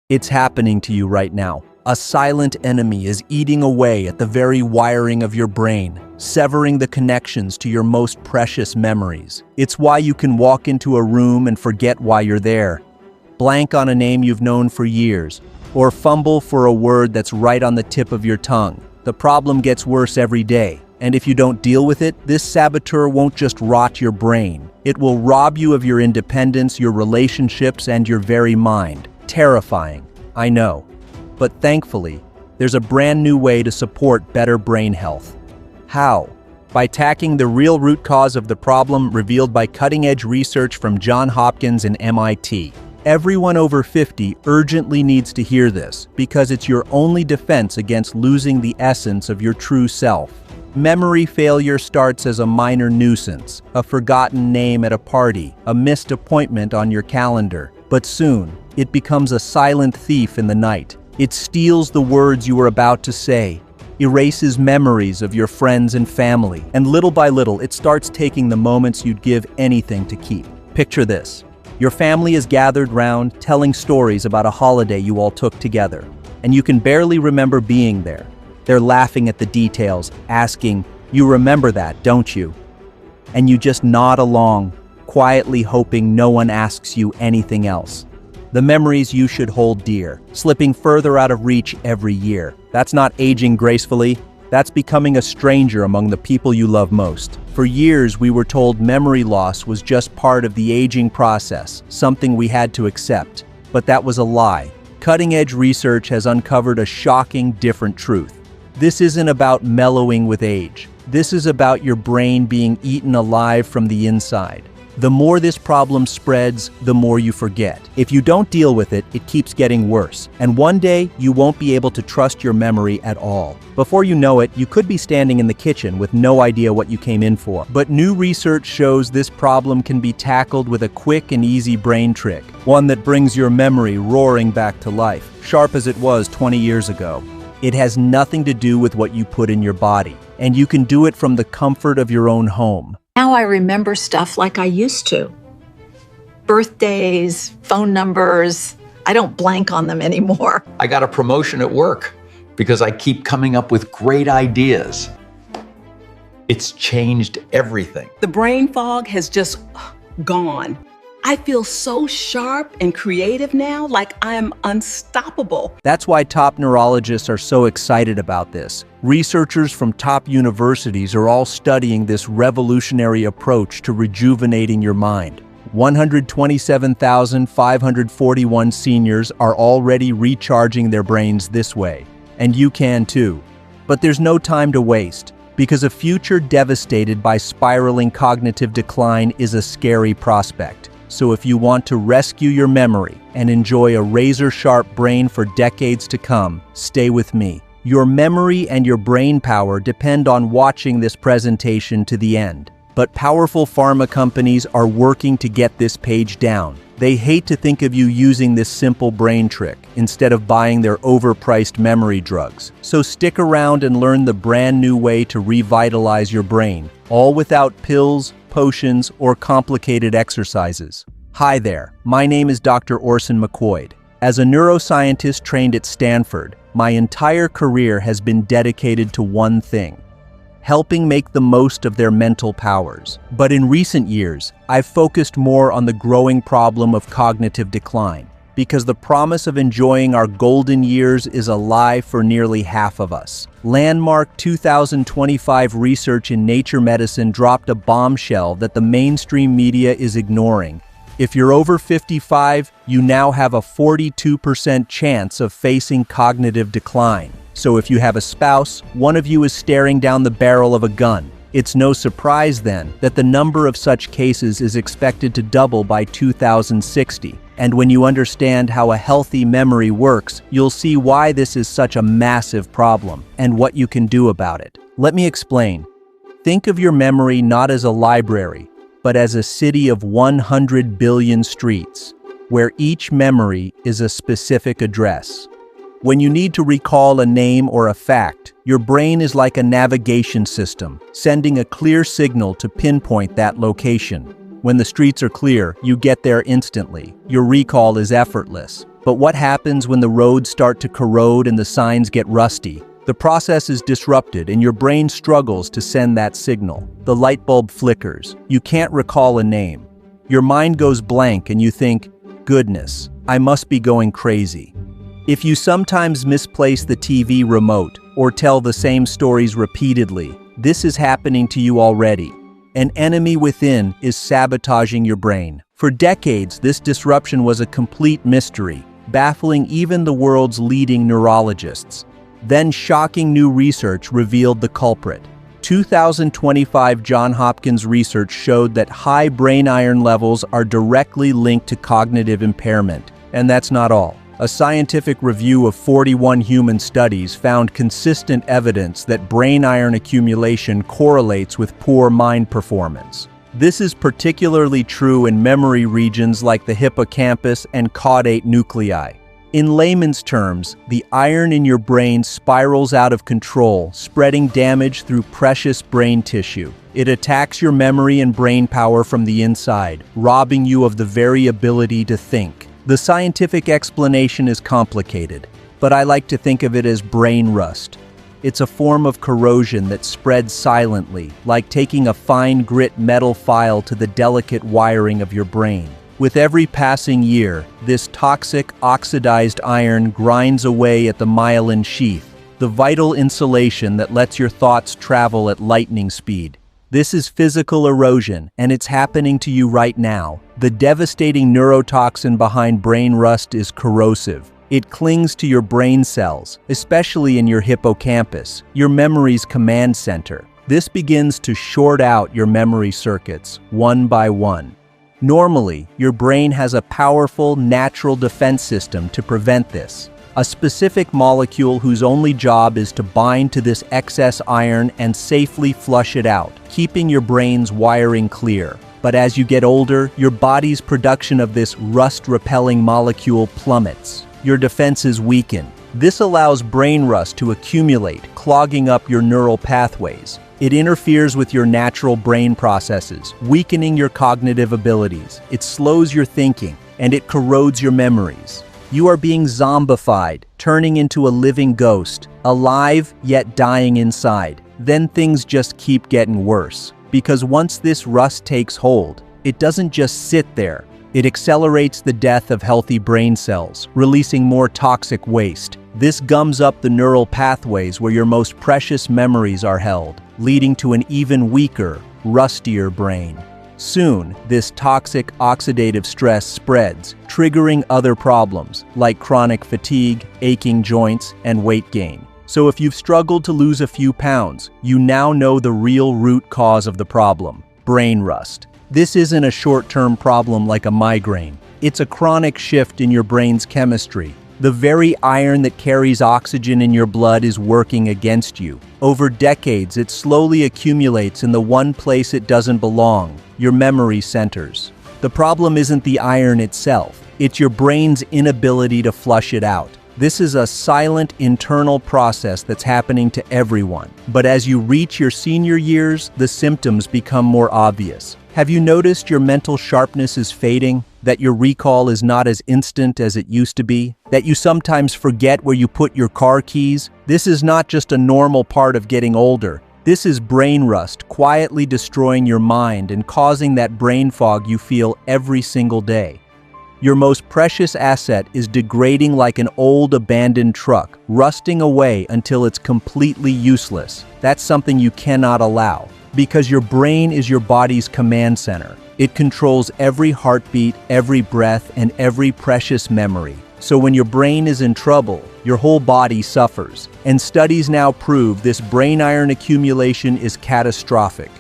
It's happening to you right now. A silent enemy is eating away at the very wiring of your brain, severing the connections to your most precious memories. It's why you can walk into a room and forget why you're there, blank on a name you've known for years, or fumble for a word that's right on the tip of your tongue. The problem gets worse every day, and if you don't deal with it, this saboteur won't just rot your brain. It will rob you of your independence, your relationships, and your very mind. Terrifying, I know. But thankfully, there's a brand new way to support better brain health. How? By tackling the real root cause of the problem revealed by cutting-edge research from Johns Hopkins and MIT. Everyone over 50 urgently needs to hear this because it's your only defense against losing the essence of your true self. Memory failure starts as a minor nuisance, a forgotten name at a party, a missed appointment on your calendar. But soon, it becomes a silent thief in the night. It steals the words you were about to say, erases memories of your friends and family, and little by little, it starts taking the moments you'd give anything to keep. Picture this. Your family is gathered round, telling stories about a holiday you all took together, and you can barely remember being there. They're laughing at the details, asking, "You remember that, don't you?" And you just nod along, quietly hoping no one asks you anything else. The memories you should hold dear, slipping further out of reach every year. That's not aging gracefully. That's becoming a stranger among the people you love most. For years, we were told memory loss was just part of the aging process, something we had to accept. But that was a lie. Cutting-edge research has uncovered a shocking, different truth. This isn't about mellowing with age. This is about your brain being eaten alive from the inside. The more this problem spreads, the more you forget. If you don't deal with it, it keeps getting worse. And one day, you won't be able to trust your memory at all. Before you know it, you could be standing in the kitchen with no idea what you came in for. But new research shows this problem can be tackled with a quick and easy brain trick, one that brings your memory roaring back to life, sharp as it was 20 years ago. It has nothing to do with what you put in your body, and you can do it from the comfort of your own home. Now I remember stuff like I used to. Birthdays, phone numbers, I don't blank on them anymore. I got a promotion at work because I keep coming up with great ideas. It's changed everything. The brain fog has just gone. I feel so sharp and creative now, like I'm unstoppable. That's why top neurologists are so excited about this. Researchers from top universities are all studying this revolutionary approach to rejuvenating your mind. 127,541 seniors are already recharging their brains this way, and you can too. But there's no time to waste, because a future devastated by spiraling cognitive decline is a scary prospect. So if you want to rescue your memory and enjoy a razor-sharp brain for decades to come, stay with me. Your memory and your brain power depend on watching this presentation to the end. But powerful pharma companies are working to get this page down. They hate to think of you using this simple brain trick instead of buying their overpriced memory drugs. So stick around and learn the brand new way to revitalize your brain, all without pills, potions, or complicated exercises. Hi there, my name is Dr. Orson McCoy. As a neuroscientist trained at Stanford, my entire career has been dedicated to one thing: helping make the most of their mental powers. But in recent years, I've focused more on the growing problem of cognitive decline, because the promise of enjoying our golden years is a lie for nearly half of us. Landmark 2025 research in Nature Medicine dropped a bombshell that the mainstream media is ignoring. If you're over 55, you now have a 42% chance of facing cognitive decline. So if you have a spouse, one of you is staring down the barrel of a gun. It's no surprise then that the number of such cases is expected to double by 2060. And when you understand how a healthy memory works, you'll see why this is such a massive problem and what you can do about it. Let me explain. Think of your memory not as a library, but as a city of 100 billion streets, where each memory is a specific address. When you need to recall a name or a fact, your brain is like a navigation system, sending a clear signal to pinpoint that location. When the streets are clear, you get there instantly. Your recall is effortless. But what happens when the roads start to corrode and the signs get rusty? The process is disrupted and your brain struggles to send that signal. The light bulb flickers. You can't recall a name. Your mind goes blank and you think, goodness, I must be going crazy. If you sometimes misplace the TV remote or tell the same stories repeatedly, this is happening to you already. An enemy within is sabotaging your brain. For decades, this disruption was a complete mystery, baffling even the world's leading neurologists. Then shocking new research revealed the culprit. 2025 Johns Hopkins research showed that high brain iron levels are directly linked to cognitive impairment. And that's not all. A scientific review of 41 human studies found consistent evidence that brain iron accumulation correlates with poor mind performance. This is particularly true in memory regions like the hippocampus and caudate nuclei. In layman's terms, the iron in your brain spirals out of control, spreading damage through precious brain tissue. It attacks your memory and brain power from the inside, robbing you of the very ability to think. The scientific explanation is complicated, but I like to think of it as brain rust. It's a form of corrosion that spreads silently, like taking a fine grit metal file to the delicate wiring of your brain. With every passing year, this toxic, oxidized iron grinds away at the myelin sheath, the vital insulation that lets your thoughts travel at lightning speed. This is physical erosion, and it's happening to you right now. The devastating neurotoxin behind brain rust is corrosive. It clings to your brain cells, especially in your hippocampus, your memory's command center. This begins to short out your memory circuits, one by one. Normally, your brain has a powerful, natural defense system to prevent this. A specific molecule whose only job is to bind to this excess iron and safely flush it out, keeping your brain's wiring clear. But as you get older, your body's production of this rust-repelling molecule plummets. Your defenses weaken. This allows brain rust to accumulate, clogging up your neural pathways. It interferes with your natural brain processes, weakening your cognitive abilities. It slows your thinking, and it corrodes your memories. You are being zombified, turning into a living ghost, alive yet dying inside. Then things just keep getting worse. Because once this rust takes hold, it doesn't just sit there. It accelerates the death of healthy brain cells, releasing more toxic waste. This gums up the neural pathways where your most precious memories are held, leading to an even weaker, rustier brain. Soon, this toxic oxidative stress spreads, triggering other problems like chronic fatigue, aching joints, and weight gain. So if you've struggled to lose a few pounds, you now know the real root cause of the problem: brain rust. This isn't a short-term problem like a migraine. It's a chronic shift in your brain's chemistry. The very iron that carries oxygen in your blood is working against you. Over decades, it slowly accumulates in the one place it doesn't belong: your memory centers. The problem isn't the iron itself. It's your brain's inability to flush it out. This is a silent internal process that's happening to everyone. But as you reach your senior years, the symptoms become more obvious. Have you noticed your mental sharpness is fading? That your recall is not as instant as it used to be? That you sometimes forget where you put your car keys? This is not just a normal part of getting older. This is brain rust quietly destroying your mind and causing that brain fog you feel every single day. Your most precious asset is degrading like an old abandoned truck, rusting away until it's completely useless. That's something you cannot allow, because your brain is your body's command center. It controls every heartbeat, every breath, and every precious memory. So when your brain is in trouble, your whole body suffers. And studies now prove this brain iron accumulation is catastrophic.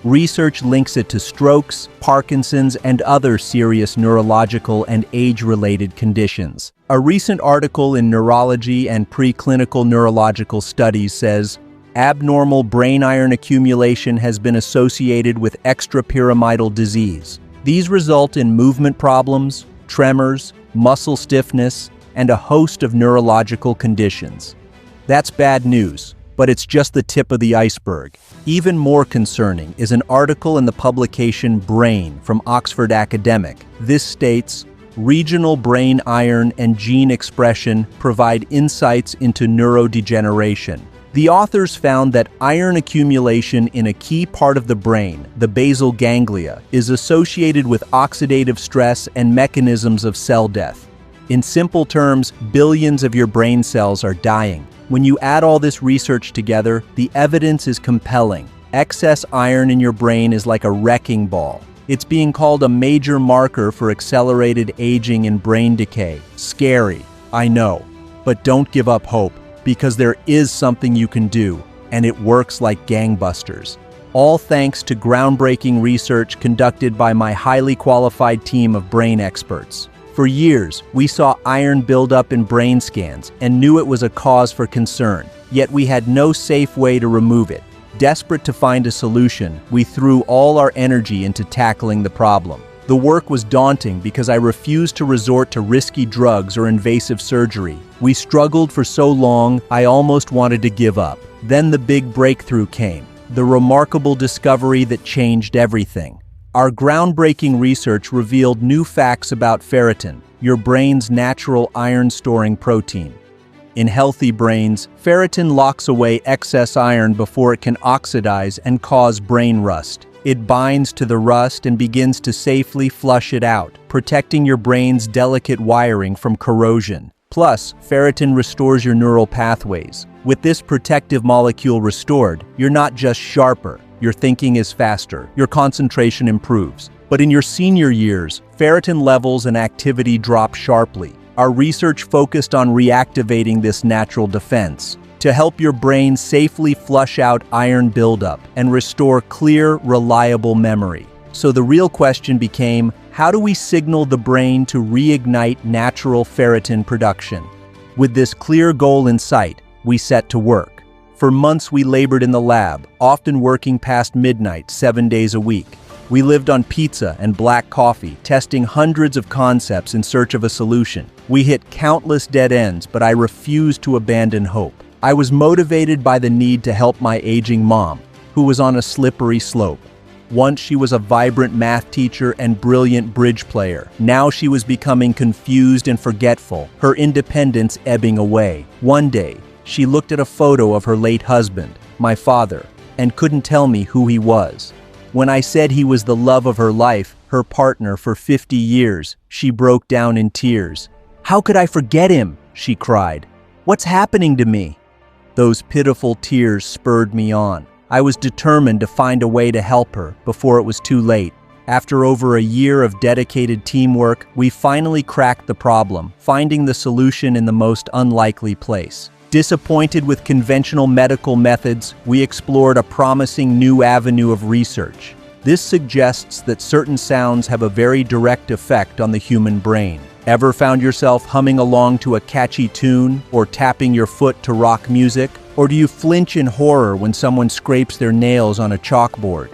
Research links it to strokes, Parkinson's, and other serious neurological and age-related conditions. A recent article in Neurology and Preclinical Neurological Studies says, abnormal brain iron accumulation has been associated with extrapyramidal disease. These result in movement problems, tremors, muscle stiffness, and a host of neurological conditions. That's bad news, but it's just the tip of the iceberg. Even more concerning is an article in the publication Brain from Oxford Academic. This states, regional brain iron and gene expression provide insights into neurodegeneration. The authors found that iron accumulation in a key part of the brain, the basal ganglia, is associated with oxidative stress and mechanisms of cell death. In simple terms, billions of your brain cells are dying. When you add all this research together, the evidence is compelling. Excess iron in your brain is like a wrecking ball. It's being called a major marker for accelerated aging and brain decay. Scary, I know. But don't give up hope, because there is something you can do, and it works like gangbusters. All thanks to groundbreaking research conducted by my highly qualified team of brain experts. For years, we saw iron build up in brain scans and knew it was a cause for concern, yet we had no safe way to remove it. Desperate to find a solution, we threw all our energy into tackling the problem. The work was daunting because I refused to resort to risky drugs or invasive surgery. We struggled for so long, I almost wanted to give up. Then the big breakthrough came, the remarkable discovery that changed everything. Our groundbreaking research revealed new facts about ferritin, your brain's natural iron-storing protein. In healthy brains, ferritin locks away excess iron before it can oxidize and cause brain rust. It binds to the rust and begins to safely flush it out, protecting your brain's delicate wiring from corrosion. Plus, ferritin restores your neural pathways. With this protective molecule restored, you're not just sharper, your thinking is faster, your concentration improves. But in your senior years, ferritin levels and activity drop sharply. Our research focused on reactivating this natural defense to help your brain safely flush out iron buildup and restore clear, reliable memory. So the real question became, how do we signal the brain to reignite natural ferritin production? With this clear goal in sight, we set to work. For months we labored in the lab, often working past midnight, 7 days a week. We lived on pizza and black coffee, testing hundreds of concepts in search of a solution. We hit countless dead ends, but I refused to abandon hope. I was motivated by the need to help my aging mom, who was on a slippery slope. Once she was a vibrant math teacher and brilliant bridge player. Now she was becoming confused and forgetful, her independence ebbing away. One day, she looked at a photo of her late husband, my father, and couldn't tell me who he was. When I said he was the love of her life, her partner for 50 years, she broke down in tears. "How could I forget him?" she cried. "What's happening to me?" Those pitiful tears spurred me on. I was determined to find a way to help her before it was too late. After over a year of dedicated teamwork, we finally cracked the problem, finding the solution in the most unlikely place. Disappointed with conventional medical methods, we explored a promising new avenue of research. This suggests that certain sounds have a very direct effect on the human brain. Ever found yourself humming along to a catchy tune or tapping your foot to rock music? Or do you flinch in horror when someone scrapes their nails on a chalkboard?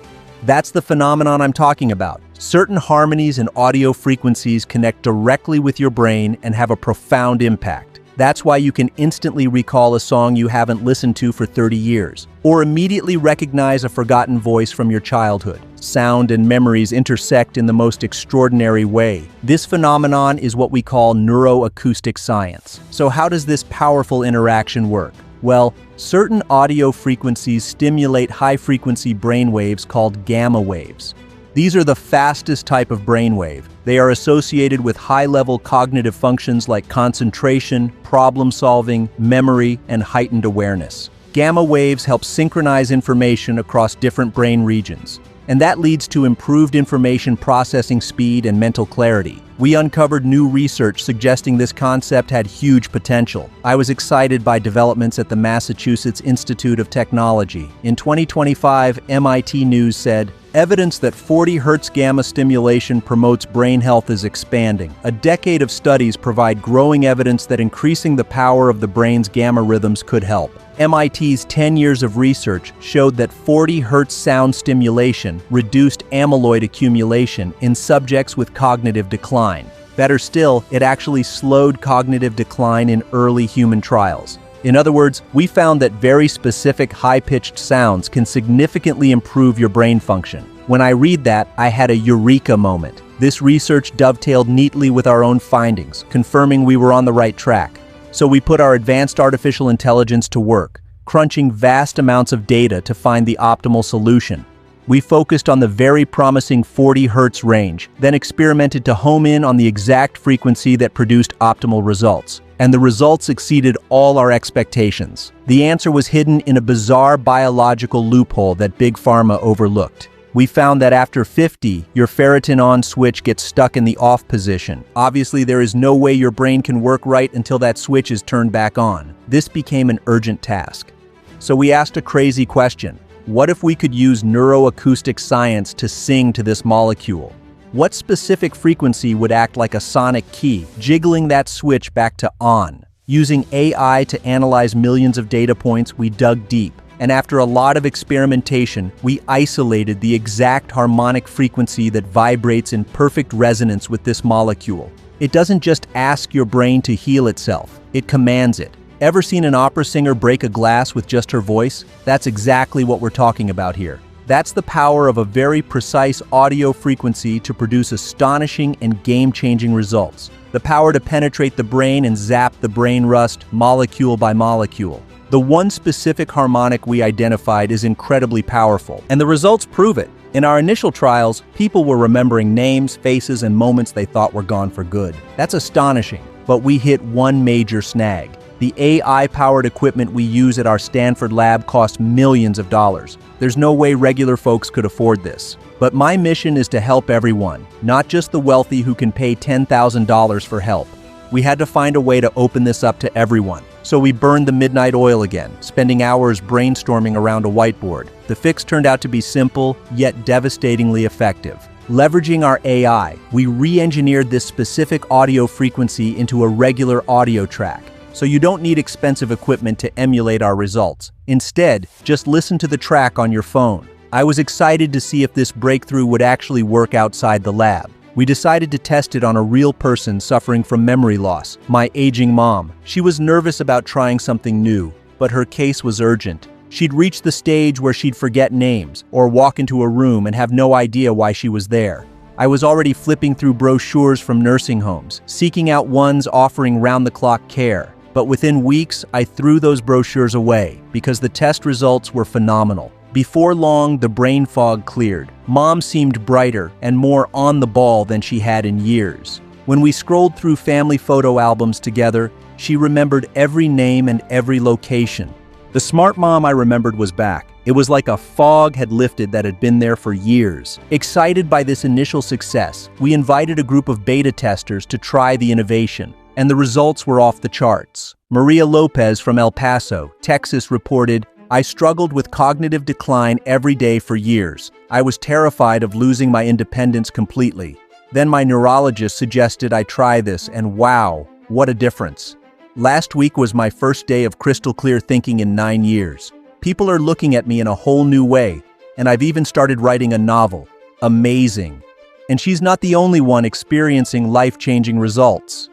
That's the phenomenon I'm talking about. Certain harmonies and audio frequencies connect directly with your brain and have a profound impact. That's why you can instantly recall a song you haven't listened to for 30 years, or immediately recognize a forgotten voice from your childhood. Sound and memories intersect in the most extraordinary way. This phenomenon is what we call neuroacoustic science. So how does this powerful interaction work? Well, certain audio frequencies stimulate high-frequency brainwaves called gamma waves. These are the fastest type of brainwave. They are associated with high-level cognitive functions like concentration, problem-solving, memory, and heightened awareness. Gamma waves help synchronize information across different brain regions, and that leads to improved information processing speed and mental clarity. We uncovered new research suggesting this concept had huge potential. I was excited by developments at the Massachusetts Institute of Technology. In 2025, MIT News said, "Evidence that 40 Hz gamma stimulation promotes brain health is expanding. A decade of studies provide growing evidence that increasing the power of the brain's gamma rhythms could help." MIT's 10 years of research showed that 40 Hz sound stimulation reduced amyloid accumulation in subjects with cognitive decline. Better still, it actually slowed cognitive decline in early human trials. In other words, we found that very specific high-pitched sounds can significantly improve your brain function. When I read that, I had a eureka moment. This research dovetailed neatly with our own findings, confirming we were on the right track. So we put our advanced artificial intelligence to work, crunching vast amounts of data to find the optimal solution. We focused on the very promising 40 Hz range, then experimented to home in on the exact frequency that produced optimal results. And the results exceeded all our expectations. The answer was hidden in a bizarre biological loophole that Big Pharma overlooked. We found that after 50, your ferritin on switch gets stuck in the off position. Obviously, there is no way your brain can work right until that switch is turned back on. This became an urgent task. So we asked a crazy question. What if we could use neuroacoustic science to sing to this molecule? What specific frequency would act like a sonic key, jiggling that switch back to on? Using AI to analyze millions of data points, we dug deep. And after a lot of experimentation, we isolated the exact harmonic frequency that vibrates in perfect resonance with this molecule. It doesn't just ask your brain to heal itself, it commands it. Ever seen an opera singer break a glass with just her voice? That's exactly what we're talking about here. That's the power of a very precise audio frequency to produce astonishing and game-changing results. The power to penetrate the brain and zap the brain rust molecule by molecule. The one specific harmonic we identified is incredibly powerful, and the results prove it. In our initial trials, people were remembering names, faces, and moments they thought were gone for good. That's astonishing, but we hit one major snag. The AI-powered equipment we use at our Stanford lab costs millions of dollars. There's no way regular folks could afford this. But my mission is to help everyone, not just the wealthy who can pay $10,000 for help. We had to find a way to open this up to everyone. So we burned the midnight oil again, spending hours brainstorming around a whiteboard. The fix turned out to be simple, yet devastatingly effective. Leveraging our AI, we re-engineered this specific audio frequency into a regular audio track. So you don't need expensive equipment to emulate our results. Instead, just listen to the track on your phone. I was excited to see if this breakthrough would actually work outside the lab. We decided to test it on a real person suffering from memory loss, my aging mom. She was nervous about trying something new, but her case was urgent. She'd reached the stage where she'd forget names or walk into a room and have no idea why she was there. I was already flipping through brochures from nursing homes, seeking out ones offering round-the-clock care. But within weeks, I threw those brochures away because the test results were phenomenal. Before long, the brain fog cleared. Mom seemed brighter and more on the ball than she had in years. When we scrolled through family photo albums together, she remembered every name and every location. The smart mom I remembered was back. It was like a fog had lifted that had been there for years. Excited by this initial success, we invited a group of beta testers to try the innovation. And the results were off the charts. Maria Lopez from El Paso, Texas reported, "I struggled with cognitive decline every day for years. I was terrified of losing my independence completely. Then my neurologist suggested I try this, and wow, what a difference." Last week was my first day of crystal clear thinking in 9 years. People are looking at me in a whole new way, and I've even started writing a novel. Amazing. And she's not the only one experiencing life-changing results.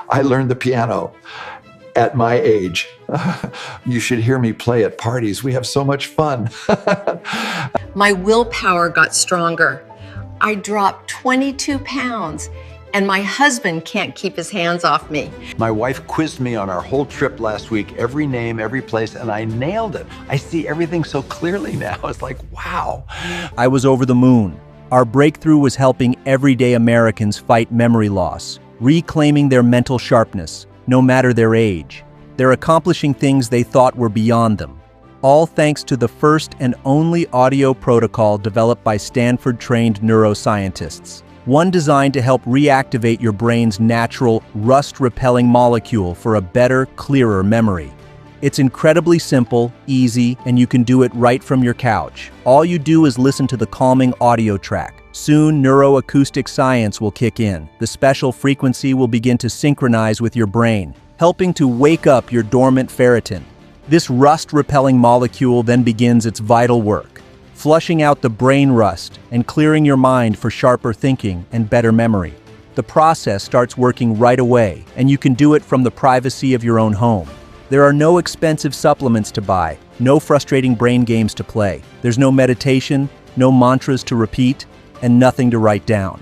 I learned the piano at my age. You should hear me play at parties. We have so much fun. My willpower got stronger. I dropped 22 pounds, and my husband can't keep his hands off me. My wife quizzed me on our whole trip last week, every name, every place, and I nailed it. I see everything so clearly now. It's like, wow. I was over the moon. Our breakthrough was helping everyday Americans fight memory loss, reclaiming their mental sharpness, no matter their age. They're accomplishing things they thought were beyond them. All thanks to the first and only audio protocol developed by Stanford-trained neuroscientists. One designed to help reactivate your brain's natural, rust-repelling molecule for a better, clearer memory. It's incredibly simple, easy, and you can do it right from your couch. All you do is listen to the calming audio track. Soon, neuroacoustic science will kick in. The special frequency will begin to synchronize with your brain, helping to wake up your dormant ferritin. This rust-repelling molecule then begins its vital work, flushing out the brain rust and clearing your mind for sharper thinking and better memory. The process starts working right away, and you can do it from the privacy of your own home. There are no expensive supplements to buy, no frustrating brain games to play. There's no meditation, no mantras to repeat, and nothing to write down.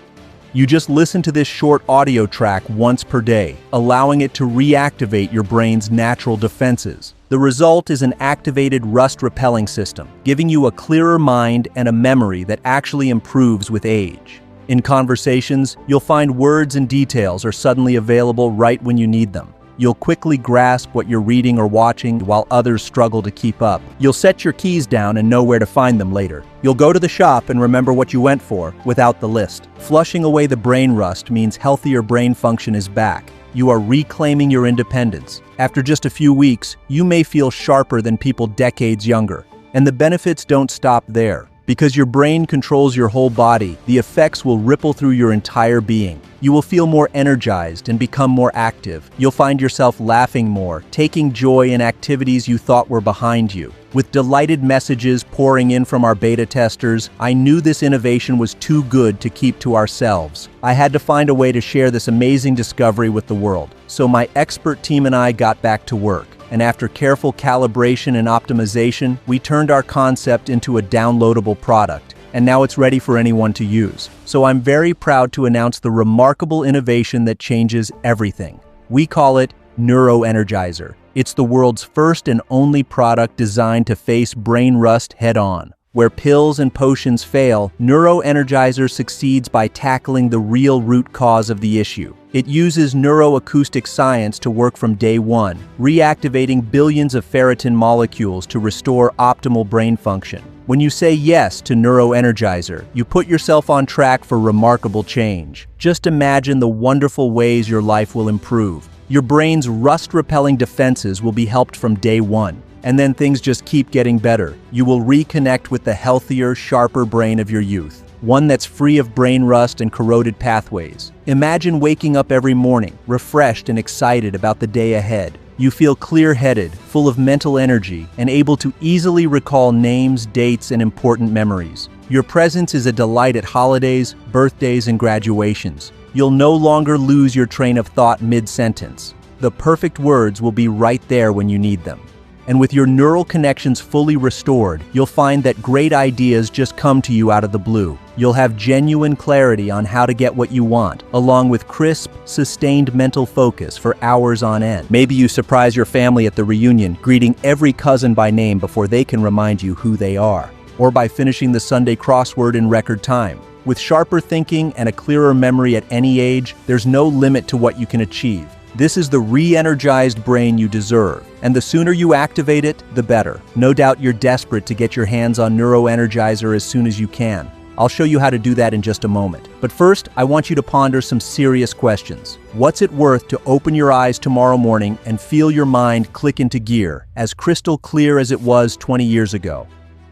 You just listen to this short audio track once per day, allowing it to reactivate your brain's natural defenses. The result is an activated rust-repelling system, giving you a clearer mind and a memory that actually improves with age. In conversations, you'll find words and details are suddenly available right when you need them. You'll quickly grasp what you're reading or watching while others struggle to keep up. You'll set your keys down and know where to find them later. You'll go to the shop and remember what you went for without the list. Flushing away the brain rust means healthier brain function is back. You are reclaiming your independence. After just a few weeks, you may feel sharper than people decades younger. And the benefits don't stop there. Because your brain controls your whole body, the effects will ripple through your entire being. You will feel more energized and become more active. You'll find yourself laughing more, taking joy in activities you thought were behind you. With delighted messages pouring in from our beta testers, I knew this innovation was too good to keep to ourselves. I had to find a way to share this amazing discovery with the world. So my expert team and I got back to work. And after careful calibration and optimization, we turned our concept into a downloadable product. And now it's ready for anyone to use. So I'm very proud to announce the remarkable innovation that changes everything. We call it Neuro Energizer. It's the world's first and only product designed to face brain rust head-on. Where pills and potions fail, Neuro Energizer succeeds by tackling the real root cause of the issue. It uses neuroacoustic science to work from day one, reactivating billions of ferritin molecules to restore optimal brain function. When you say yes to Neuro Energizer, you put yourself on track for remarkable change. Just imagine the wonderful ways your life will improve. Your brain's rust-repelling defenses will be helped from day one. And then things just keep getting better. You will reconnect with the healthier, sharper brain of your youth. One that's free of brain rust and corroded pathways. Imagine waking up every morning, refreshed and excited about the day ahead. You feel clear-headed, full of mental energy, and able to easily recall names, dates, and important memories. Your presence is a delight at holidays, birthdays, and graduations. You'll no longer lose your train of thought mid-sentence. The perfect words will be right there when you need them. And with your neural connections fully restored, you'll find that great ideas just come to you out of the blue. You'll have genuine clarity on how to get what you want, along with crisp, sustained mental focus for hours on end. Maybe you surprise your family at the reunion, greeting every cousin by name before they can remind you who they are. Or by finishing the Sunday crossword in record time. With sharper thinking and a clearer memory at any age, there's no limit to what you can achieve. This is the re-energized brain you deserve, and the sooner you activate it, the better. No doubt you're desperate to get your hands on Neuro Energizer as soon as you can. I'll show you how to do that in just a moment. But first, I want you to ponder some serious questions. What's it worth to open your eyes tomorrow morning and feel your mind click into gear, as crystal clear as it was 20 years ago?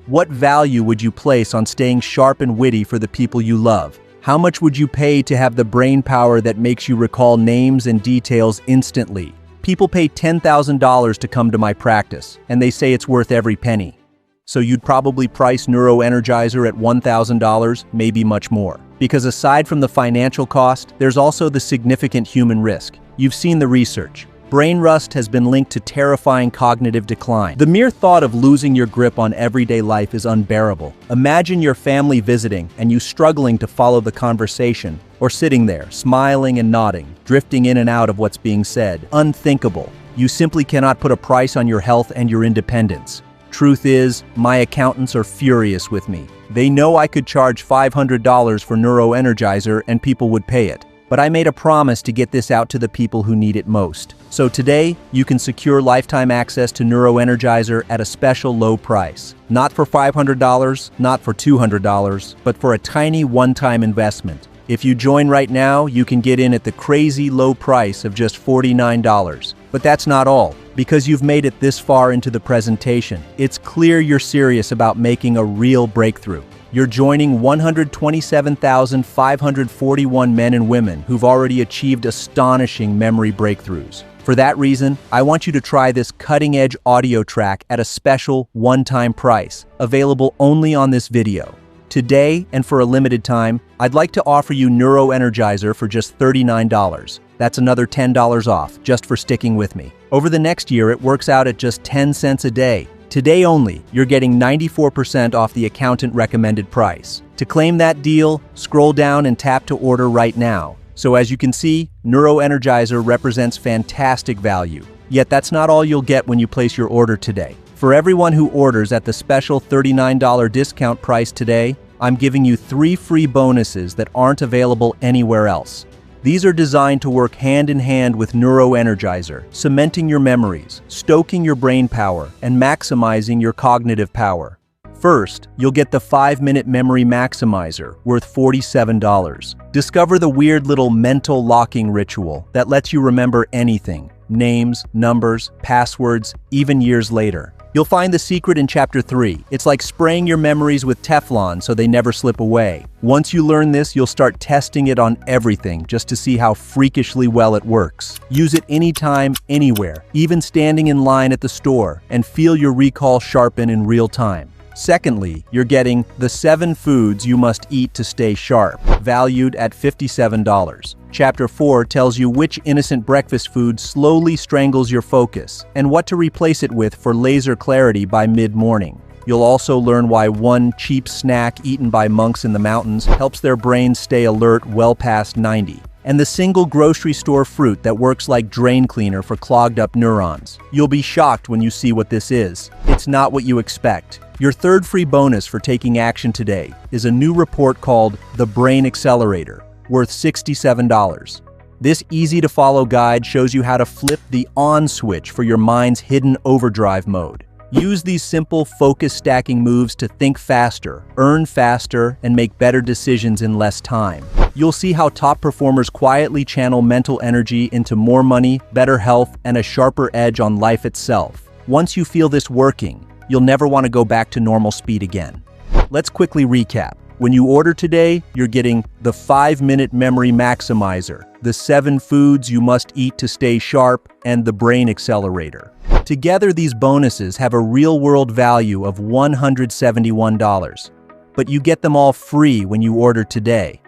What value would you place on staying sharp and witty for the people you love? How much would you pay to have the brain power that makes you recall names and details instantly? People pay $10,000 to come to my practice, and they say it's worth every penny. So you'd probably price Neuro Energizer at $1,000, maybe much more. Because aside from the financial cost, there's also the significant human risk. You've seen the research. Brain rust has been linked to terrifying cognitive decline. The mere thought of losing your grip on everyday life is unbearable. Imagine your family visiting and you struggling to follow the conversation, or sitting there, smiling and nodding, drifting in and out of what's being said. Unthinkable. You simply cannot put a price on your health and your independence. Truth is, my accountants are furious with me. They know I could charge $500 for Neuro Energizer and people would pay it. But I made a promise to get this out to the people who need it most. So today, you can secure lifetime access to Neuro Energizer at a special low price. Not for $500, not for $200, but for a tiny one-time investment. If you join right now, you can get in at the crazy low price of just $49. But that's not all. Because you've made it this far into the presentation, it's clear you're serious about making a real breakthrough. You're joining 127,541 men and women who've already achieved astonishing memory breakthroughs. For that reason, I want you to try this cutting-edge audio track at a special one-time price, available only on this video. Today, and for a limited time, I'd like to offer you Neuro Energizer for just $39. That's another $10 off, just for sticking with me. Over the next year, it works out at just 10 cents a day. Today only, you're getting 94% off the accountant recommended price. To claim that deal, scroll down and tap to order right now. So as you can see, Neuro Energizer represents fantastic value. Yet that's not all you'll get when you place your order today. For everyone who orders at the special $39 discount price today, I'm giving you 3 free bonuses that aren't available anywhere else. These are designed to work hand in hand with Neuro Energizer, cementing your memories, stoking your brain power, and maximizing your cognitive power. First, you'll get the 5-minute memory maximizer, worth $47. Discover the weird little mental locking ritual that lets you remember anything: names, numbers, passwords, even years later. You'll find the secret in Chapter 3. It's like spraying your memories with Teflon so they never slip away. Once you learn this, you'll start testing it on everything just to see how freakishly well it works. Use it anytime, anywhere, even standing in line at the store, and feel your recall sharpen in real time. Secondly, you're getting the 7 foods you must eat to stay sharp, valued at $57. Chapter 4 tells you which innocent breakfast food slowly strangles your focus and what to replace it with for laser clarity by mid-morning. You'll also learn why one cheap snack eaten by monks in the mountains helps their brains stay alert well past 90. And the single grocery store fruit that works like drain cleaner for clogged up neurons. You'll be shocked when you see what this is. It's not what you expect. Your third free bonus for taking action today is a new report called The Brain Accelerator, worth $67. This easy-to-follow guide shows you how to flip the on switch for your mind's hidden overdrive mode. Use these simple focus stacking moves to think faster, earn faster, and make better decisions in less time. You'll see how top performers quietly channel mental energy into more money, better health, and a sharper edge on life itself. Once you feel this working, you'll never want to go back to normal speed again. Let's quickly recap. When you order today, you're getting the 5-minute memory maximizer, the 7 foods you must eat to stay sharp, and the brain accelerator. Together, these bonuses have a real-world value of $171, but you get them all free when you order today.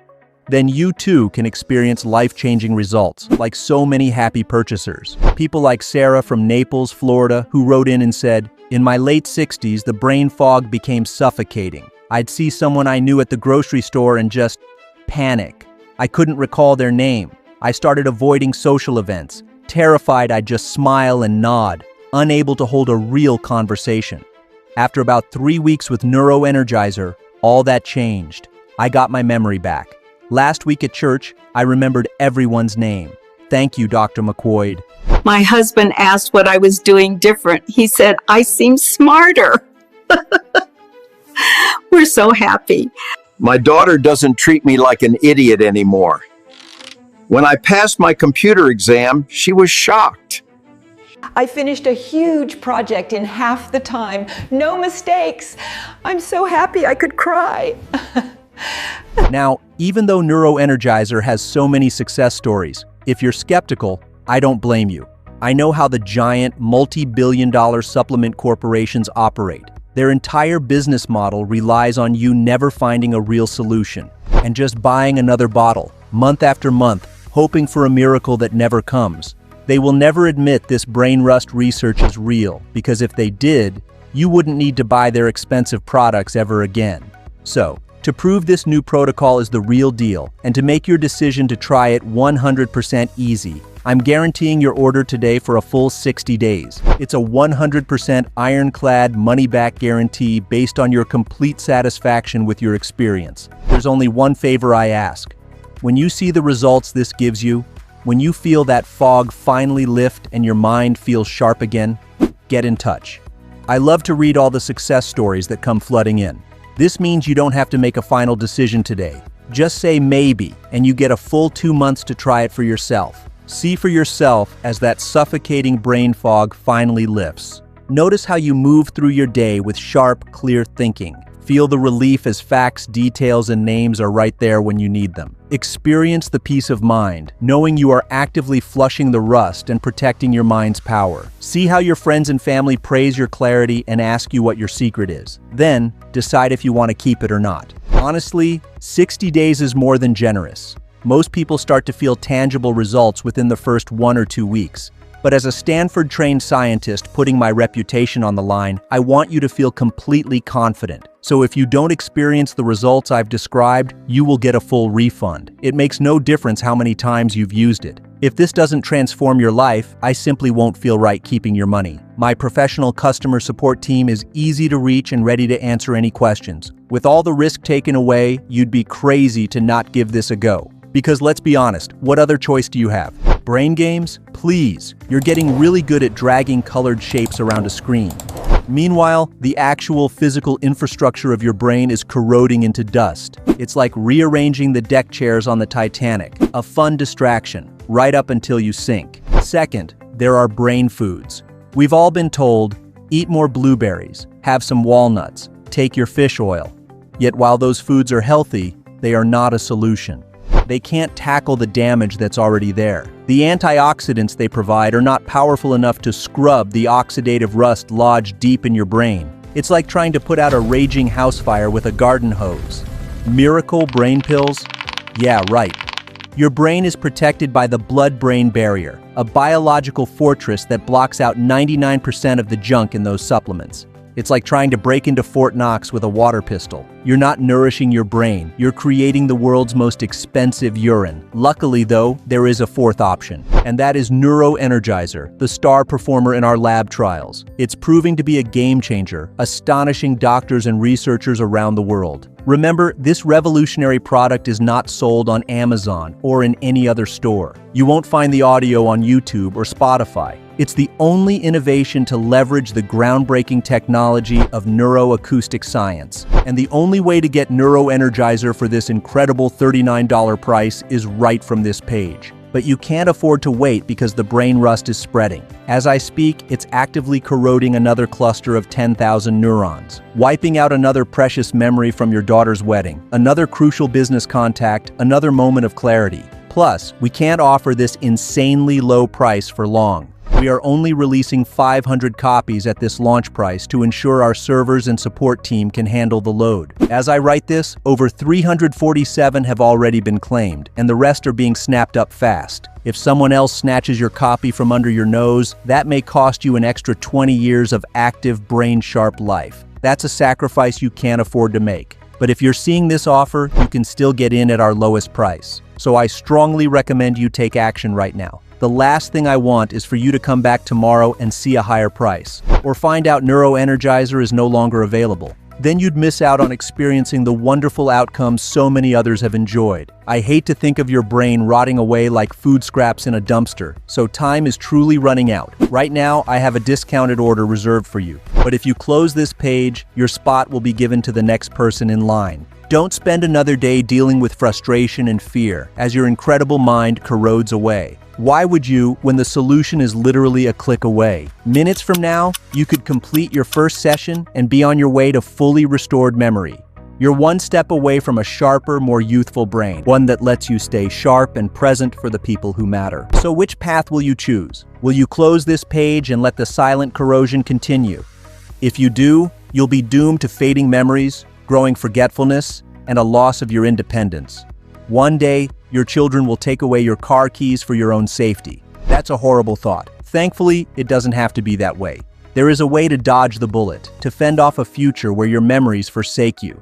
Then you too can experience life-changing results, like so many happy purchasers. People like Sarah from Naples, Florida, who wrote in and said, "In my late 60s, the brain fog became suffocating. I'd see someone I knew at the grocery store and just panic. I couldn't recall their name. I started avoiding social events, terrified I'd just smile and nod, unable to hold a real conversation. After about 3 weeks with Neuro Energizer, all that changed. I got my memory back. Last week at church, I remembered everyone's name. Thank you, Dr. McQuaid." My husband asked what I was doing different. He said, "I seem smarter." We're so happy. My daughter doesn't treat me like an idiot anymore. When I passed my computer exam, she was shocked. I finished a huge project in half the time. No mistakes. I'm so happy I could cry. Now, even though Neuro Energizer has so many success stories, if you're skeptical, I don't blame you. I know how the giant, multi-billion-dollar supplement corporations operate. Their entire business model relies on you never finding a real solution and just buying another bottle, month after month, hoping for a miracle that never comes. They will never admit this brain rust research is real, because if they did, you wouldn't need to buy their expensive products ever again. So, to prove this new protocol is the real deal, and to make your decision to try it 100% easy, I'm guaranteeing your order today for a full 60 days. It's a 100% ironclad money-back guarantee based on your complete satisfaction with your experience. There's only one favor I ask. When you see the results this gives you, when you feel that fog finally lift and your mind feels sharp again, get in touch. I love to read all the success stories that come flooding in. This means you don't have to make a final decision today. Just say maybe, and you get a full 2 months to try it for yourself. See for yourself as that suffocating brain fog finally lifts. Notice how you move through your day with sharp, clear thinking. Feel the relief as facts, details, and names are right there when you need them. Experience the peace of mind, knowing you are actively flushing the rust and protecting your mind's power. See how your friends and family praise your clarity and ask you what your secret is. Then, decide if you want to keep it or not. Honestly, 60 days is more than generous. Most people start to feel tangible results within the first 1 or 2 weeks. But as a Stanford-trained scientist putting my reputation on the line, I want you to feel completely confident. So if you don't experience the results I've described, you will get a full refund. It makes no difference how many times you've used it. If this doesn't transform your life, I simply won't feel right keeping your money. My professional customer support team is easy to reach and ready to answer any questions. With all the risk taken away, you'd be crazy to not give this a go. Because let's be honest, what other choice do you have? Brain games? Please. You're getting really good at dragging colored shapes around a screen. Meanwhile, the actual physical infrastructure of your brain is corroding into dust. It's like rearranging the deck chairs on the Titanic, a fun distraction, right up until you sink. Second, there are brain foods. We've all been told, eat more blueberries, have some walnuts, take your fish oil. Yet while those foods are healthy, they are not a solution. They can't tackle the damage that's already there. The antioxidants they provide are not powerful enough to scrub the oxidative rust lodged deep in your brain. It's like trying to put out a raging house fire with a garden hose. Miracle brain pills? Yeah, right. Your brain is protected by the blood-brain barrier, a biological fortress that blocks out 99% of the junk in those supplements. It's like trying to break into Fort Knox with a water pistol. You're not nourishing your brain, you're creating the world's most expensive urine. Luckily though, there is a fourth option, and that is Neuro Energizer, the star performer in our lab trials. It's proving to be a game changer, astonishing doctors and researchers around the world. Remember, this revolutionary product is not sold on Amazon or in any other store. You won't find the audio on YouTube or Spotify. It's the only innovation to leverage the groundbreaking technology of neuroacoustic science. And the only way to get Neuro Energizer for this incredible $39 price is right from this page. But you can't afford to wait because the brain rust is spreading. As I speak, it's actively corroding another cluster of 10,000 neurons, wiping out another precious memory from your daughter's wedding, another crucial business contact, another moment of clarity. Plus, we can't offer this insanely low price for long. We are only releasing 500 copies at this launch price to ensure our servers and support team can handle the load. As I write this, over 347 have already been claimed, and the rest are being snapped up fast. If someone else snatches your copy from under your nose, that may cost you an extra 20 years of active brain-sharp life. That's a sacrifice you can't afford to make. But if you're seeing this offer, you can still get in at our lowest price. So I strongly recommend you take action right now. The last thing I want is for you to come back tomorrow and see a higher price, or find out Neuro Energizer is no longer available. Then you'd miss out on experiencing the wonderful outcomes so many others have enjoyed. I hate to think of your brain rotting away like food scraps in a dumpster, so time is truly running out. Right now, I have a discounted order reserved for you. But if you close this page, your spot will be given to the next person in line. Don't spend another day dealing with frustration and fear as your incredible mind corrodes away. Why would you when the solution is literally a click away? Minutes from now, you could complete your first session and be on your way to fully restored memory. You're one step away from a sharper, more youthful brain, one that lets you stay sharp and present for the people who matter. So which path will you choose? Will you close this page and let the silent corrosion continue? If you do, you'll be doomed to fading memories, growing forgetfulness, and a loss of your independence. One day, your children will take away your car keys for your own safety. That's a horrible thought. Thankfully, it doesn't have to be that way. There is a way to dodge the bullet, to fend off a future where your memories forsake you.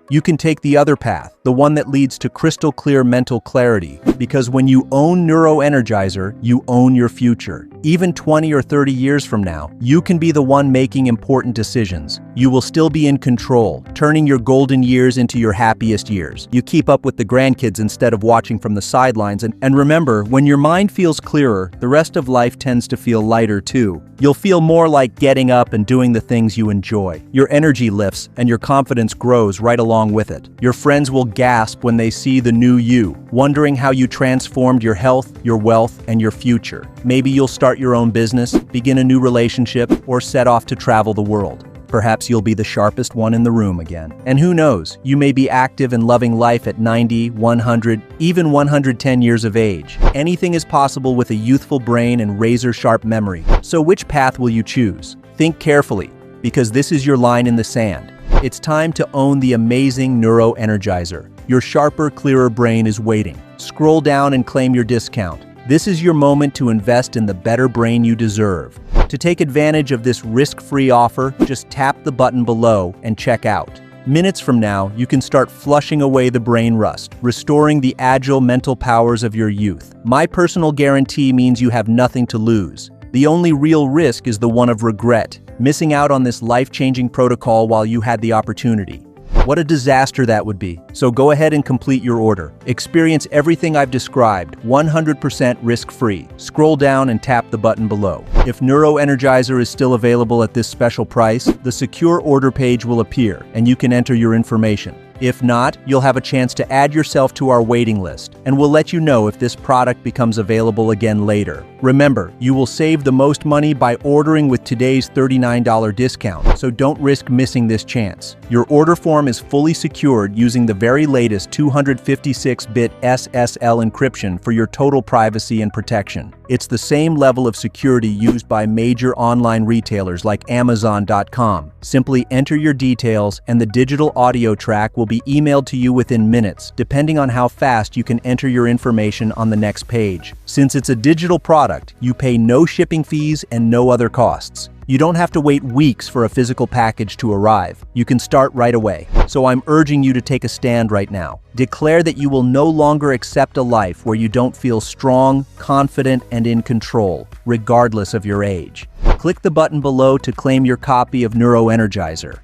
You can take the other path, the one that leads to crystal clear mental clarity, because when you own Neuro Energizer, you own your future. Even 20 or 30 years from now, you can be the one making important decisions. You will still be in control, turning your golden years into your happiest years. You keep up with the grandkids instead of watching from the sidelines, and remember, when your mind feels clearer, the rest of life tends to feel lighter too. You'll feel more like getting up and doing the things you enjoy. Your energy lifts and your confidence grows right along with it. Your friends will gasp when they see the new you, wondering how you transformed your health, your wealth, and your future. Maybe you'll start your own business, begin a new relationship, or set off to travel the world. Perhaps you'll be the sharpest one in the room again. And who knows, you may be active and loving life at 90, 100, even 110 years of age. Anything is possible with a youthful brain and razor-sharp memory. So which path will you choose? Think carefully, because this is your line in the sand. It's time to own the amazing Neuro Energizer. Your sharper, clearer brain is waiting. Scroll down and claim your discount. This is your moment to invest in the better brain you deserve. To take advantage of this risk-free offer, just tap the button below and check out. Minutes from now, you can start flushing away the brain rust, restoring the agile mental powers of your youth. My personal guarantee means you have nothing to lose. The only real risk is the one of regret, missing out on this life-changing protocol while you had the opportunity. What a disaster that would be. So go ahead and complete your order. Experience everything I've described, 100% risk-free. Scroll down and tap the button below. If Neuro Energizer is still available at this special price, the secure order page will appear, and you can enter your information. If not, you'll have a chance to add yourself to our waiting list, and we'll let you know if this product becomes available again later. Remember, you will save the most money by ordering with today's $39 discount, so don't risk missing this chance. Your order form is fully secured using the very latest 256-bit SSL encryption for your total privacy and protection. It's the same level of security used by major online retailers like Amazon.com. Simply enter your details and the digital audio track will be emailed to you within minutes, depending on how fast you can enter your information on the next page. Since it's a digital product, you pay no shipping fees and no other costs. You don't have to wait weeks for a physical package to arrive. You can start right away. So I'm urging you to take a stand right now. Declare that you will no longer accept a life where you don't feel strong, confident, and in control, regardless of your age. Click the button below to claim your copy of Neuro Energizer.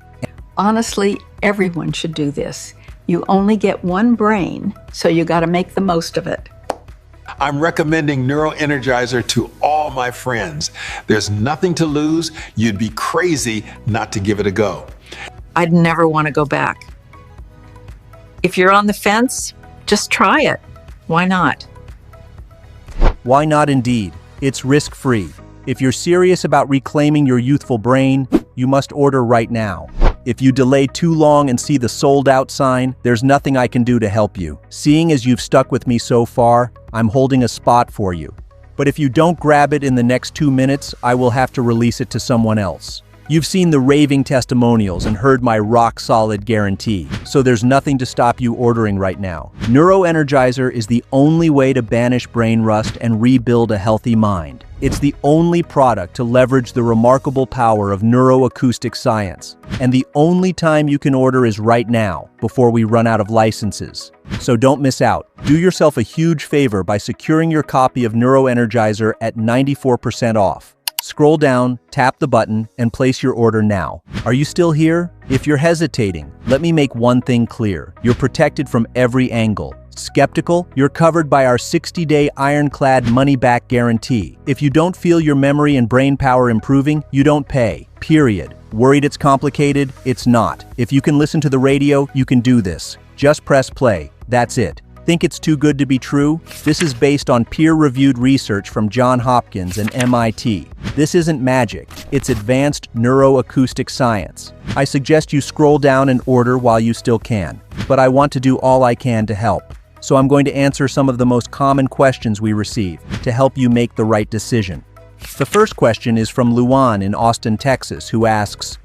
Honestly, everyone should do this. You only get one brain, so you got to make the most of it. I'm recommending Neuro Energizer to all my friends. There's nothing to lose. You'd be crazy not to give it a go. I'd never want to go back. If you're on the fence, just try it. Why not? Why not indeed? It's risk-free. If you're serious about reclaiming your youthful brain, you must order right now. If you delay too long and see the sold out sign, there's nothing I can do to help you. Seeing as you've stuck with me so far, I'm holding a spot for you. But if you don't grab it in the next 2 minutes, I will have to release it to someone else. You've seen the raving testimonials and heard my rock-solid guarantee, so there's nothing to stop you ordering right now. Neuro Energizer is the only way to banish brain rust and rebuild a healthy mind. It's the only product to leverage the remarkable power of neuroacoustic science. And the only time you can order is right now, before we run out of licenses. So don't miss out. Do yourself a huge favor by securing your copy of Neuro Energizer at 94% off. Scroll down, tap the button, and place your order now. Are you still here? If you're hesitating, let me make one thing clear. You're protected from every angle. Skeptical? You're covered by our 60-day ironclad money-back guarantee. If you don't feel your memory and brain power improving, you don't pay. Period. Worried it's complicated? It's not. If you can listen to the radio, you can do this. Just press play. That's it. Think it's too good to be true? This is based on peer-reviewed research from Johns Hopkins and MIT. This isn't magic, it's advanced neuroacoustic science. I suggest you scroll down and order while you still can, but I want to do all I can to help. So I'm going to answer some of the most common questions we receive to help you make the right decision. The first question is from Luan in Austin, Texas, who asks,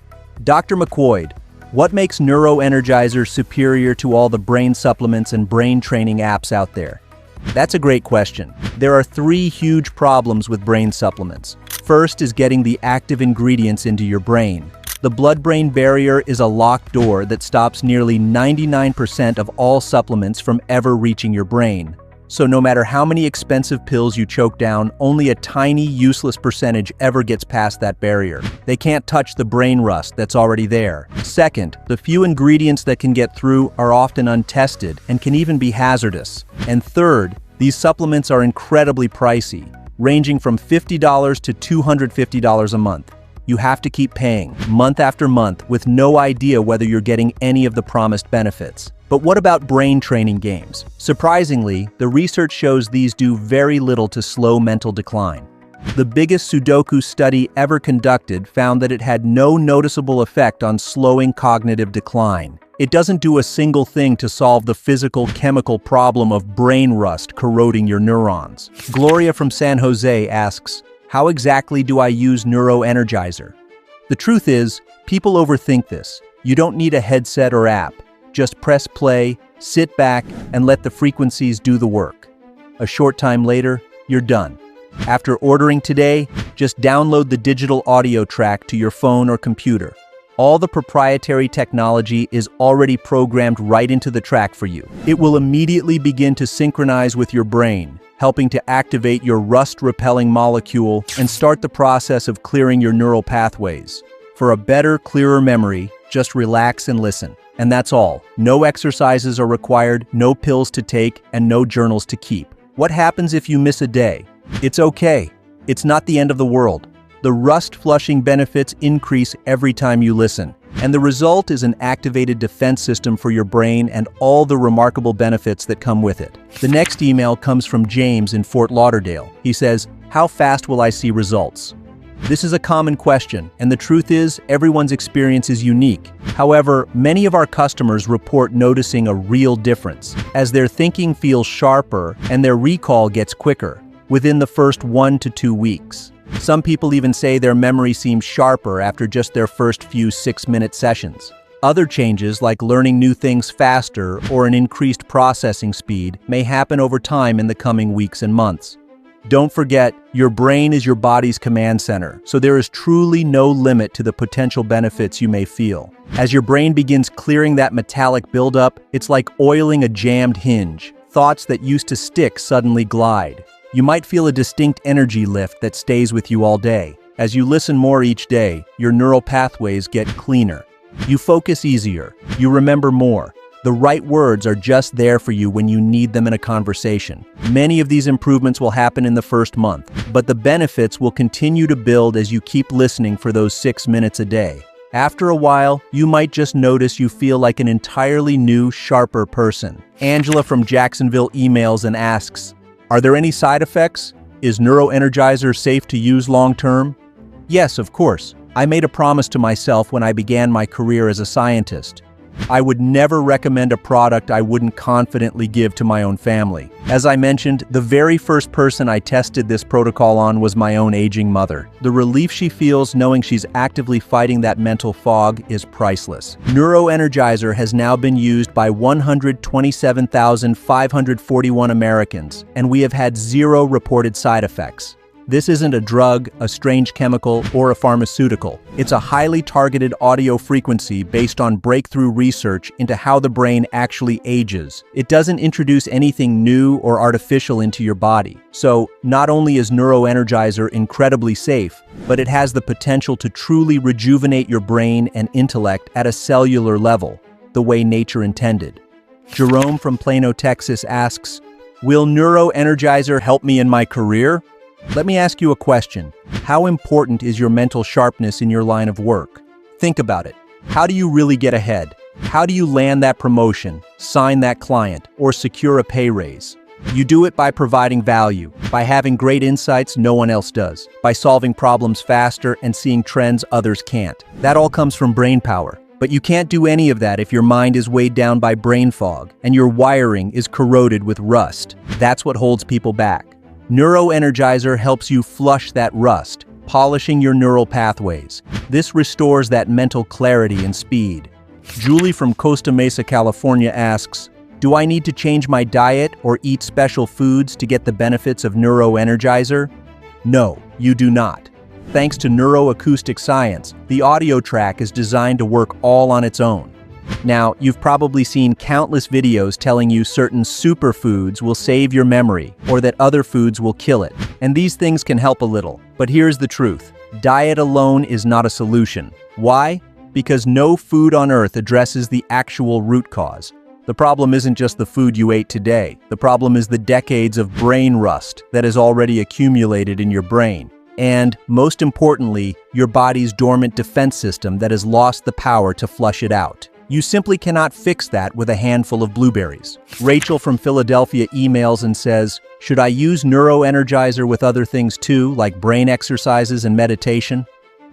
Dr. McQuoid, what makes Neuro Energizer superior to all the brain supplements and brain training apps out there? That's a great question. There are 3 huge problems with brain supplements. First is getting the active ingredients into your brain. The blood-brain barrier is a locked door that stops nearly 99% of all supplements from ever reaching your brain. So no matter how many expensive pills you choke down, only a tiny, useless percentage ever gets past that barrier. They can't touch the brain rust that's already there. Second, the few ingredients that can get through are often untested and can even be hazardous. And third, these supplements are incredibly pricey, ranging from $50 to $250 a month. You have to keep paying, month after month, with no idea whether you're getting any of the promised benefits. But what about brain training games? Surprisingly, the research shows these do very little to slow mental decline. The biggest Sudoku study ever conducted found that it had no noticeable effect on slowing cognitive decline. It doesn't do a single thing to solve the physical-chemical problem of brain rust corroding your neurons. Gloria from San Jose asks, how exactly do I use Neuro Energizer? The truth is, people overthink this. You don't need a headset or app. Just press play, sit back, and let the frequencies do the work. A short time later, you're done. After ordering today, just download the digital audio track to your phone or computer. All the proprietary technology is already programmed right into the track for you. It will immediately begin to synchronize with your brain, helping to activate your rust-repelling molecule and start the process of clearing your neural pathways. For a better, clearer memory, just relax and listen. And that's all. No exercises are required, no pills to take, and no journals to keep. What happens if you miss a day? It's okay. It's not the end of the world. The rust-flushing benefits increase every time you listen, and the result is an activated defense system for your brain and all the remarkable benefits that come with it. The next email comes from James in Fort Lauderdale. He says, "How fast will I see results?" This is a common question, and the truth is, everyone's experience is unique. However, many of our customers report noticing a real difference, as their thinking feels sharper and their recall gets quicker, within the first 1 to 2 weeks. Some people even say their memory seems sharper after just their first few 6-minute sessions. Other changes, like learning new things faster or an increased processing speed, may happen over time in the coming weeks and months. Don't forget, your brain is your body's command center, so there is truly no limit to the potential benefits you may feel. As your brain begins clearing that metallic buildup, it's like oiling a jammed hinge. Thoughts that used to stick suddenly glide. You might feel a distinct energy lift that stays with you all day. As you listen more each day, your neural pathways get cleaner. You focus easier. You remember more. The right words are just there for you when you need them in a conversation. Many of these improvements will happen in the first month, but the benefits will continue to build as you keep listening for those 6 minutes a day. After a while, you might just notice you feel like an entirely new, sharper person. Angela from Jacksonville emails and asks, "Are there any side effects? Is Neuro Energizer safe to use long-term?" Yes, of course. I made a promise to myself when I began my career as a scientist. I would never recommend a product I wouldn't confidently give to my own family. As I mentioned, the very first person I tested this protocol on was my own aging mother. The relief she feels knowing she's actively fighting that mental fog is priceless. Neuro Energizer has now been used by 127,541 Americans, and we have had 0 reported side effects. This isn't a drug, a strange chemical, or a pharmaceutical. It's a highly targeted audio frequency based on breakthrough research into how the brain actually ages. It doesn't introduce anything new or artificial into your body. So, not only is Neuro Energizer incredibly safe, but it has the potential to truly rejuvenate your brain and intellect at a cellular level, the way nature intended. Jerome from Plano, Texas asks, "Will Neuro Energizer help me in my career?" Let me ask you a question. How important is your mental sharpness in your line of work? Think about it. How do you really get ahead? How do you land that promotion, sign that client, or secure a pay raise? You do it by providing value, by having great insights no one else does, by solving problems faster and seeing trends others can't. That all comes from brain power. But you can't do any of that if your mind is weighed down by brain fog and your wiring is corroded with rust. That's what holds people back. Neuro Energizer helps you flush that rust, polishing your neural pathways. This restores that mental clarity and speed. Julie from Costa Mesa, California asks, "Do I need to change my diet or eat special foods to get the benefits of Neuro Energizer?" No, you do not. Thanks to neuroacoustic science, the audio track is designed to work all on its own. Now, you've probably seen countless videos telling you certain superfoods will save your memory or that other foods will kill it. And these things can help a little. But here's the truth. Diet alone is not a solution. Why? Because no food on earth addresses the actual root cause. The problem isn't just the food you ate today. The problem is the decades of brain rust that has already accumulated in your brain. And, most importantly, your body's dormant defense system that has lost the power to flush it out. You simply cannot fix that with a handful of blueberries. Rachel from Philadelphia emails and says, "Should I use Neuro Energizer with other things too, like brain exercises and meditation?"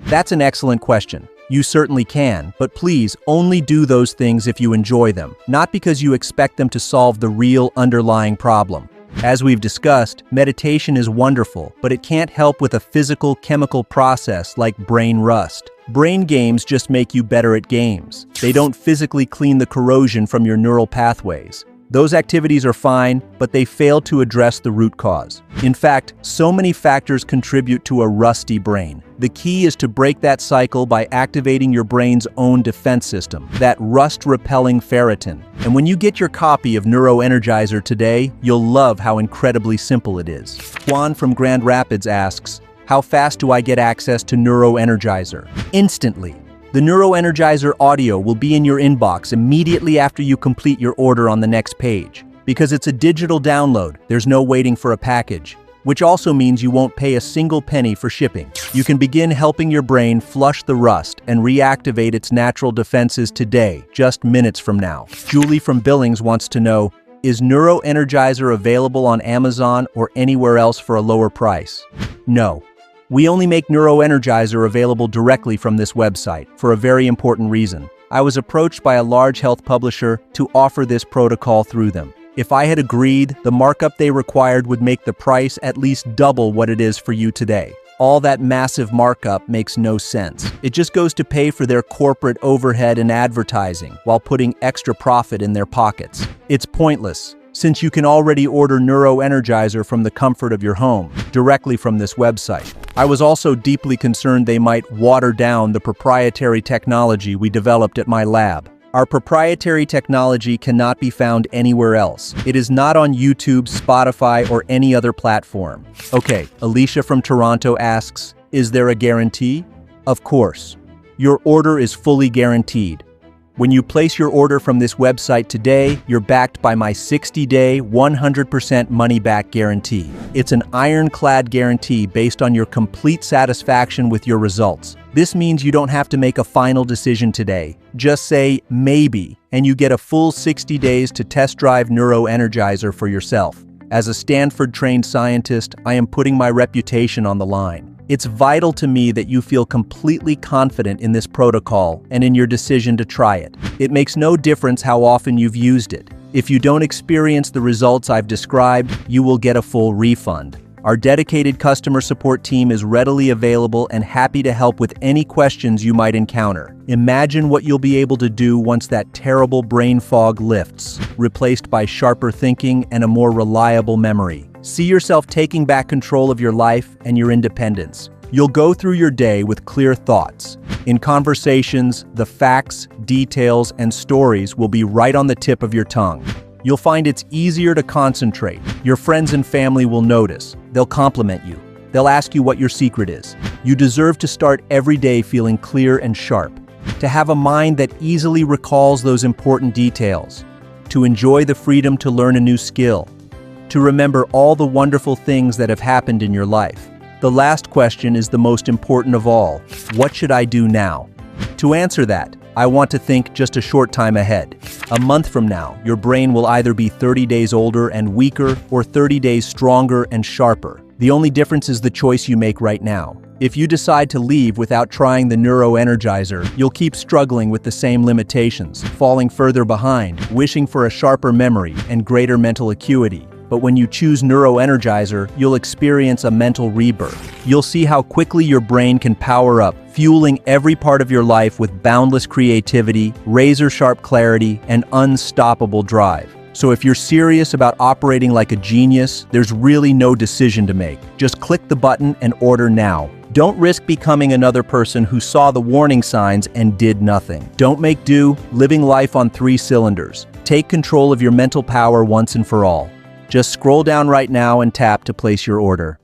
That's an excellent question. You certainly can, but please only do those things if you enjoy them, not because you expect them to solve the real underlying problem. As we've discussed, meditation is wonderful, but it can't help with a physical, chemical process like brain rust. Brain games just make you better at games. They don't physically clean the corrosion from your neural pathways. Those activities are fine, but they fail to address the root cause. In fact, so many factors contribute to a rusty brain. The key is to break that cycle by activating your brain's own defense system, that rust-repelling ferritin. And when you get your copy of Neuro Energizer today, you'll love how incredibly simple it is. Juan from Grand Rapids asks, how fast do I get access to Neuro Energizer? Instantly. The Neuro Energizer audio will be in your inbox immediately after you complete your order on the next page. Because it's a digital download, there's no waiting for a package, which also means you won't pay a single penny for shipping. You can begin helping your brain flush the rust and reactivate its natural defenses today, just minutes from now. Julie from Billings wants to know, is Neuro Energizer available on Amazon or anywhere else for a lower price? No. We only make Neuro Energizer available directly from this website for a very important reason. I was approached by a large health publisher to offer this protocol through them. If I had agreed, the markup they required would make the price at least double what it is for you today. All that massive markup makes no sense. It just goes to pay for their corporate overhead and advertising while putting extra profit in their pockets. It's pointless, since you can already order Neuro Energizer from the comfort of your home, directly from this website. I was also deeply concerned they might water down the proprietary technology we developed at my lab. Our proprietary technology cannot be found anywhere else. It is not on YouTube, Spotify, or any other platform. Okay, Alicia from Toronto asks, is there a guarantee? Of course. Your order is fully guaranteed. When you place your order from this website today, you're backed by my 60-day, 100% money-back guarantee. It's an ironclad guarantee based on your complete satisfaction with your results. This means you don't have to make a final decision today. Just say, maybe, and you get a full 60 days to test drive Neuro Energizer for yourself. As a Stanford-trained scientist, I am putting my reputation on the line. It's vital to me that you feel completely confident in this protocol and in your decision to try it. It makes no difference how often you've used it. If you don't experience the results I've described, you will get a full refund. Our dedicated customer support team is readily available and happy to help with any questions you might encounter. Imagine what you'll be able to do once that terrible brain fog lifts, replaced by sharper thinking and a more reliable memory. See yourself taking back control of your life and your independence. You'll go through your day with clear thoughts. In conversations, the facts, details, and stories will be right on the tip of your tongue. You'll find it's easier to concentrate. Your friends and family will notice. They'll compliment you. They'll ask you what your secret is. You deserve to start every day feeling clear and sharp, to have a mind that easily recalls those important details, to enjoy the freedom to learn a new skill, to remember all the wonderful things that have happened in your life. The last question is the most important of all. What should I do now? To answer that, I want to think just a short time ahead. A month from now, your brain will either be 30 days older and weaker or 30 days stronger and sharper. The only difference is the choice you make right now. If you decide to leave without trying the Neuro Energizer, you'll keep struggling with the same limitations, falling further behind, wishing for a sharper memory and greater mental acuity. But when you choose Neuro Energizer, you'll experience a mental rebirth. You'll see how quickly your brain can power up, fueling every part of your life with boundless creativity, razor-sharp clarity, and unstoppable drive. So if you're serious about operating like a genius, there's really no decision to make. Just click the button and order now. Don't risk becoming another person who saw the warning signs and did nothing. Don't make do, living life on 3 cylinders. Take control of your mental power once and for all. Just scroll down right now and tap to place your order.